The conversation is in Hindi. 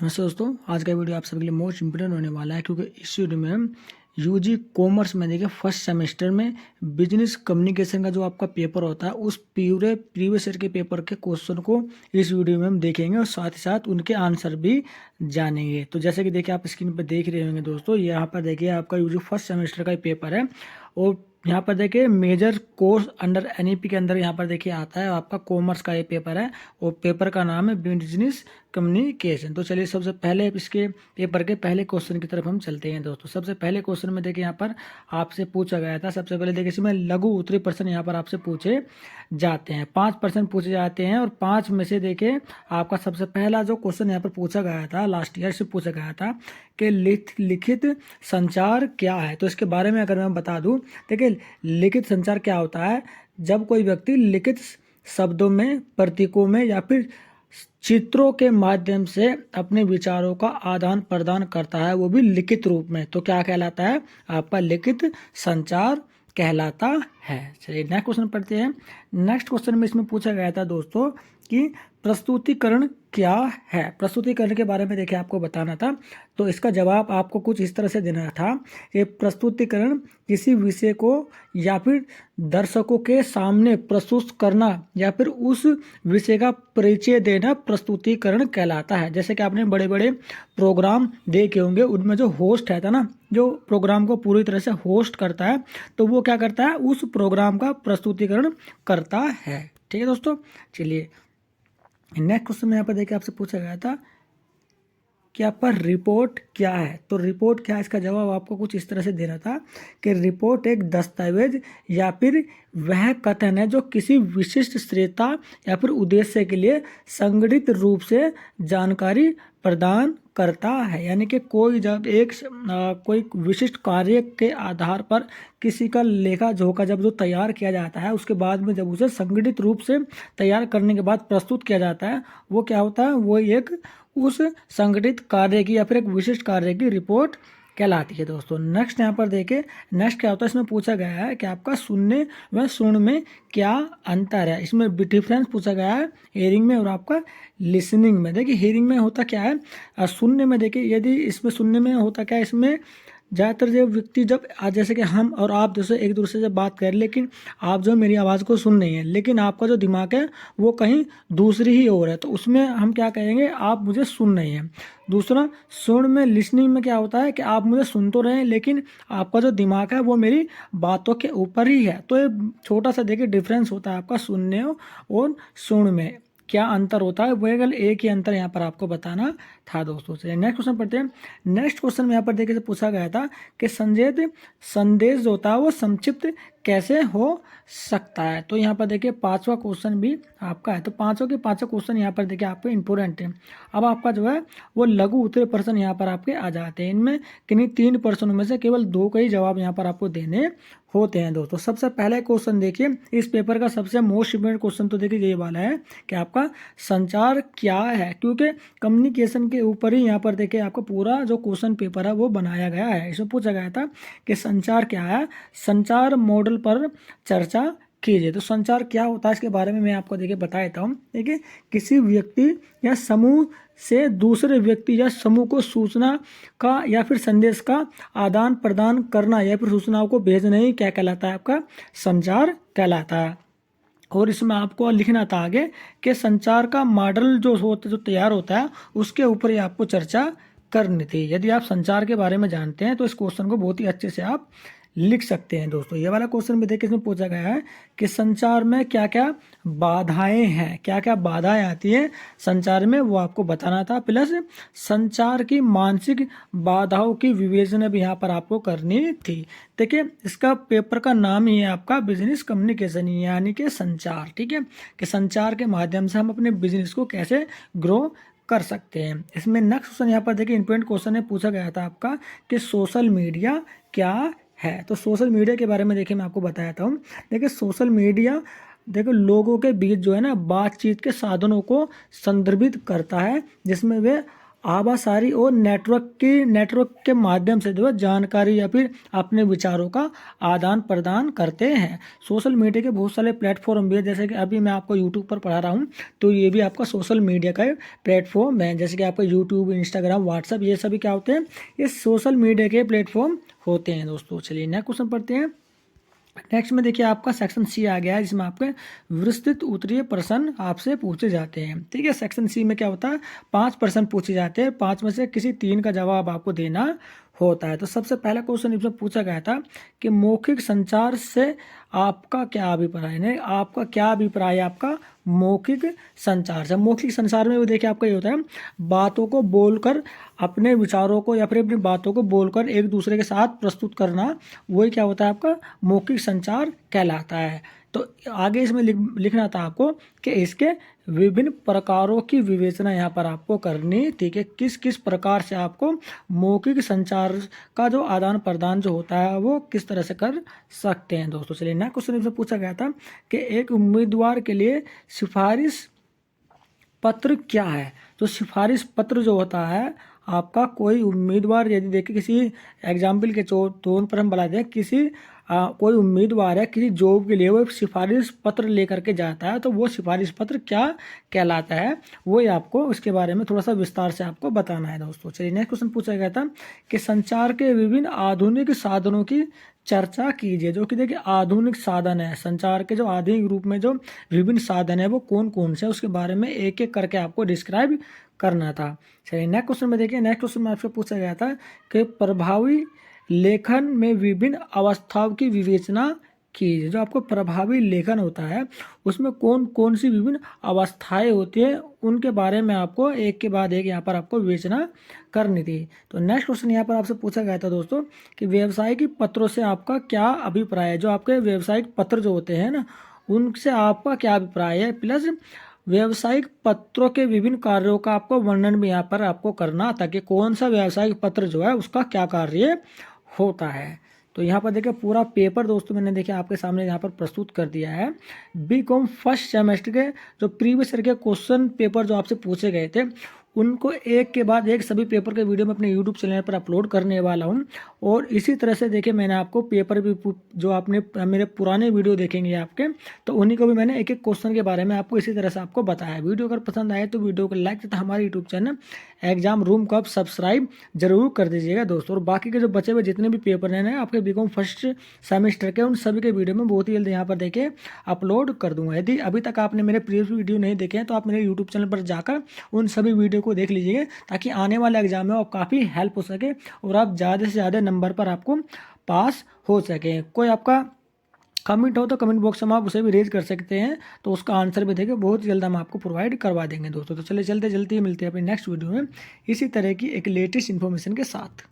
नमस्ते दोस्तों, आज का वीडियो आप सभी के लिए मोस्ट इम्पोर्टेंट होने वाला है क्योंकि इस वीडियो में हम यूजी कॉमर्स में देखिए फर्स्ट सेमेस्टर में बिजनेस कम्युनिकेशन का जो आपका पेपर होता है उस पूरे प्रीवियस ईयर के पेपर के क्वेश्चन को इस वीडियो में हम देखेंगे और साथ ही साथ उनके आंसर भी जानेंगे। तो जैसे कि देखिए आप स्क्रीन पर देख रहे होंगे दोस्तों, यहाँ पर देखिए आपका यूजी फर्स्ट सेमेस्टर का पेपर है और यहाँ पर देखिए मेजर कोर्स अंडर एनईपी के अंदर यहाँ पर देखिए आता है आपका कॉमर्स का ये पेपर है और पेपर का नाम है बिजनेस कम्युनिकेशन। तो चलिए सबसे पहले इसके पेपर के पहले क्वेश्चन की तरफ हम चलते हैं दोस्तों। सबसे पहले क्वेश्चन में देखिए यहाँ पर आपसे पूछा गया था, सबसे पहले देखिए इसमें लघु उत्तरीय प्रश्न यहाँ पर आपसे पूछे जाते हैं। 5 प्रश्न पूछे जाते हैं और 5 में से देखिए आपका सबसे पहला जो क्वेश्चन यहाँ पर पूछा गया था लास्ट ईयर से पूछा गया था कि लिखित संचार क्या है। तो इसके बारे में अगर मैं बता दूं, देखिए लिखित संचार क्या होता है। जब कोई व्यक्ति लिखित शब्दों में, प्रतीकों में या फिर चित्रों के माध्यम से अपने विचारों का आदान प्रदान करता है, वो भी लिखित रूप में, तो क्या कहलाता है? आपका लिखित संचार कहलाता है। चलिए नेक्स्ट क्वेश्चन पढ़ते हैं। नेक्स्ट क्वेश्चन में इसमें पूछा गया था दोस्तों कि प्रस्तुतिकरण क्या है। प्रस्तुतिकरण के बारे में देखिए आपको बताना था, तो इसका जवाब आपको कुछ इस तरह से देना था कि प्रस्तुतिकरण किसी विषय को या फिर दर्शकों के सामने प्रस्तुत करना या फिर उस विषय का परिचय देना प्रस्तुतिकरण कहलाता है। जैसे कि आपने बड़े बड़े प्रोग्राम देखे होंगे, उनमें जो होस्ट है ना, जो प्रोग्राम को पूरी तरह से होस्ट करता है, तो वो क्या करता है? उस प्रोग्राम का प्रस्तुतिकरण करता है। ठीक है दोस्तों, चलिए नेक्स्ट क्वेश्चन में यहाँ पर देखिए आपसे पूछा गया था कि आपका रिपोर्ट क्या है। तो रिपोर्ट क्या है, इसका जवाब आपको कुछ इस तरह से देना था कि रिपोर्ट एक दस्तावेज या फिर वह कथन है जो किसी विशिष्ट श्रेयता या फिर उद्देश्य के लिए संगठित रूप से जानकारी प्रदान करता है। यानी कि कोई जब कोई विशिष्ट कार्य के आधार पर किसी का लेखा जोखा जब जो तैयार किया जाता है, उसके बाद में जब उसे संगठित रूप से तैयार करने के बाद प्रस्तुत किया जाता है, वो क्या होता है? वो एक उस संगठित कार्य की या फिर एक विशिष्ट कार्य की रिपोर्ट कहलाती है दोस्तों। नेक्स्ट यहाँ पर देखिए, नेक्स्ट क्या होता है, इसमें पूछा गया है कि आपका सुनने व सुन में क्या अंतर है। इसमें डिफरेंस पूछा गया है हियरिंग में और आपका लिसनिंग में। देखिए हियरिंग में होता क्या है, सुनने में देखिए यदि इसमें सुनने में होता क्या है, इसमें ज़्यादातर जो व्यक्ति जब जैसे कि हम और आप जैसे एक दूसरे से बात करें, लेकिन आप जो मेरी आवाज़ को सुन रही हैं, लेकिन आपका जो दिमाग है वो कहीं दूसरी ही ओर है, तो उसमें हम क्या कहेंगे? आप मुझे सुन रही हैं। दूसरा सुन में, लिसनिंग में क्या होता है कि आप मुझे सुन तो रहे हैं लेकिन आपका जो दिमाग है वो मेरी बातों के ऊपर ही है। तो ये छोटा सा देखिए डिफरेंस होता है आपका सुनने और सुन में क्या अंतर होता है, वो केवल एक ही अंतर यहाँ पर आपको बताना था दोस्तों। चलिए नेक्स्ट क्वेश्चन पढ़ते हैं। नेक्स्ट क्वेश्चन में यहाँ पर देखिए पूछा गया था कि संदेश जो होता है वो संक्षिप्त कैसे हो सकता है। तो यहाँ पर देखिए 5वां क्वेश्चन भी आपका है, तो 5 के 5 क्वेश्चन यहाँ पर देखिए आपके इंपोर्टेंट है। अब आपका जो है वो लघु उत्तरीय प्रश्न यहाँ पर आपके आ जाते हैं। इनमें किन्हीं 3 प्रश्नों में से केवल 2 का ही जवाब यहाँ पर आपको देने होते हैं दोस्तों। सबसे पहले क्वेश्चन देखिए, इस पेपर का सबसे मोस्ट इम्पोर्टेंट क्वेश्चन तो देखिए ये वाला है कि आपका संचार क्या है, क्योंकि कम्युनिकेशन के ऊपर ही यहाँ पर देखिए आपका पूरा जो क्वेश्चन पेपर है वो बनाया गया है। इसमें पूछा गया था कि संचार क्या है, संचार मॉडल पर चर्चा कीजिए। तो संचार क्या होता है इसके बारे में मैं आपको देखिए बता देता हूँ। देखिए किसी व्यक्ति या समूह से दूसरे व्यक्ति या समूह को सूचना का या फिर संदेश का आदान प्रदान करना या फिर सूचनाओं को भेजना ही क्या कहलाता है? आपका संचार कहलाता है। और इसमें आपको लिखना था आगे कि संचार का मॉडल जो तैयार होता है उसके ऊपर ही आपको चर्चा करनी थी। यदि आप संचार के बारे में जानते हैं तो इस क्वेश्चन को बहुत ही अच्छे से आप लिख सकते हैं दोस्तों। ये वाला क्वेश्चन भी देखिए, इसमें पूछा गया है कि संचार में क्या क्या बाधाएं हैं, क्या क्या बाधाएं आती हैं संचार में, वो आपको बताना था। प्लस संचार की मानसिक बाधाओं की विवेचना भी यहाँ पर आपको करनी थी। देखिए इसका पेपर का नाम ही है आपका बिजनेस कम्युनिकेशन, यानी कि संचार। ठीक है, कि संचार के माध्यम से हम अपने बिजनेस को कैसे ग्रो कर सकते हैं। इसमें नेक्स्ट क्वेश्चन यहाँ पर देखिए इंपॉर्टेंट क्वेश्चन है, पूछा गया था आपका कि सोशल मीडिया क्या है। तो सोशल मीडिया के बारे में देखिए मैं आपको बताता हूँ। देखिए सोशल मीडिया देखो लोगों के बीच जो है ना बातचीत के साधनों को संदर्भित करता है, जिसमें वे आभासारी और नेटवर्क के माध्यम से जो है जानकारी या फिर अपने विचारों का आदान प्रदान करते हैं। सोशल मीडिया के बहुत सारे प्लेटफॉर्म भी है, जैसे कि अभी मैं आपको यूट्यूब पर पढ़ा रहा हूँ, तो ये भी आपका सोशल मीडिया का प्लेटफॉर्म है। जैसे कि आपका यूट्यूब, इंस्टाग्राम, व्हाट्सअप, ये सभी क्या होते हैं, ये सोशल मीडिया के प्लेटफॉर्म होते हैं दोस्तों। चलिए नेक्स्ट क्वेश्चन पढ़ते हैं। नेक्स्ट में देखिए आपका सेक्शन सी आ गया है, जिसमें आपके विस्तृत उत्तरीय प्रश्न आपसे पूछे जाते हैं। ठीक है, सेक्शन सी में क्या होता है, 5 प्रश्न पूछे जाते हैं, 5 में से किसी 3 का जवाब आपको देना होता है। तो सबसे पहला क्वेश्चन इसमें पूछा गया था कि मौखिक संचार से आपका क्या अभिप्राय है, आपका क्या अभिप्राय है आपका मौखिक संचार से। मौखिक संचार में वो देखिए आपका ये होता है, बातों को बोलकर अपने विचारों को या फिर अपनी बातों को बोलकर एक दूसरे के साथ प्रस्तुत करना, वही क्या होता है आपका मौखिक संचार कहलाता है। तो आगे इसमें लिखना था आपको कि इसके विभिन्न प्रकारों की विवेचना यहाँ पर आपको करनी। ठीक है, किस किस प्रकार से आपको मौखिक संचार का जो आदान प्रदान जो होता है वो किस तरह से कर सकते हैं दोस्तों। चलिए नेक्स्ट क्वेश्चन इसमें पूछा गया था कि एक उम्मीदवार के लिए सिफारिश पत्र क्या है। तो सिफारिश पत्र जो होता है आपका, कोई उम्मीदवार यदि देखिए किसी एग्जाम्पल के तौर पर हम बता दें, किसी कोई उम्मीदवार है किसी जॉब के लिए वो सिफारिश पत्र लेकर के जाता है, तो वो सिफारिश पत्र क्या कहलाता है, वो आपको उसके बारे में थोड़ा सा विस्तार से आपको बताना है दोस्तों। चलिए नेक्स्ट क्वेश्चन पूछा गया था कि संचार के विभिन्न आधुनिक साधनों की चर्चा कीजिए। जो कि देखिए आधुनिक साधन है संचार के, जो आधुनिक रूप में जो विभिन्न साधन है वो कौन कौन से, उसके बारे में एक एक करके आपको डिस्क्राइब करना था। चलिए नेक्स्ट क्वेश्चन में देखिए, नेक्स्ट क्वेश्चन में आपसे पूछा गया था कि प्रभावी लेखन में विभिन्न अवस्थाओं की विवेचना कीजिए। जो आपको प्रभावी लेखन होता है उसमें कौन कौन सी विभिन्न अवस्थाएं होती है, उनके बारे में आपको एक के बाद एक यहाँ पर आपको विवेचना करनी थी। तो नेक्स्ट क्वेश्चन यहाँ पर आपसे पूछा गया था दोस्तों कि व्यावसायिक पत्रों से आपका क्या अभिप्राय है। जो आपके व्यावसायिक पत्र जो होते हैं ना, उनसे आपका क्या अभिप्राय है, प्लस व्यावसायिक पत्रों के विभिन्न कार्यों का आपको वर्णन भी यहाँ पर आपको करना, ताकि कौन सा व्यावसायिक पत्र जो है उसका क्या कार्य होता है। तो यहाँ पर देखिए पूरा पेपर दोस्तों मैंने देखिए आपके सामने यहाँ पर प्रस्तुत कर दिया है। बीकॉम फर्स्ट सेमेस्टर के जो प्रीवियस ईयर के क्वेश्चन पेपर जो आपसे पूछे गए थे, उनको एक के बाद एक सभी पेपर के वीडियो में अपने यूट्यूब चैनल पर अपलोड करने वाला हूं। और इसी तरह से देखिए मैंने आपको पेपर भी जो आपने मेरे पुराने वीडियो देखेंगे आपके, तो उन्हीं को भी मैंने एक एक क्वेश्चन के बारे में आपको इसी तरह से आपको बताया। वीडियो अगर पसंद आए तो वीडियो को लाइक तथा हमारे यूट्यूब चैनल एग्जाम रूम को आप सब्सक्राइब जरूर कर दीजिएगा दोस्तों। और बाकी के जो बचे हुए जितने भी पेपर हैं आपके बीकॉम फर्स्ट सेमेस्टर के, उन सभी के वीडियो में बहुत ही जल्दी यहाँ पर देखिए अपलोड कर दूंगा। यदि अभी तक आपने मेरे प्रीवियस वीडियो नहीं देखे हैं तो आप मेरे यूट्यूब चैनल पर जाकर उन सभी वीडियो को देख लीजिए, ताकि आने वाले एग्जाम में आप काफ़ी हेल्प हो सके और आप ज़्यादा से ज़्यादा नंबर पर आपको पास हो सके। कोई आपका कमेंट हो तो कमेंट बॉक्स में आप उसे भी रेज कर सकते हैं, तो उसका आंसर भी देखें बहुत जल्द हम आपको प्रोवाइड करवा देंगे दोस्तों। तो चलिए जल्दी मिलते हैं अपने नेक्स्ट वीडियो में इसी तरह की एक लेटेस्ट इन्फॉर्मेशन के साथ।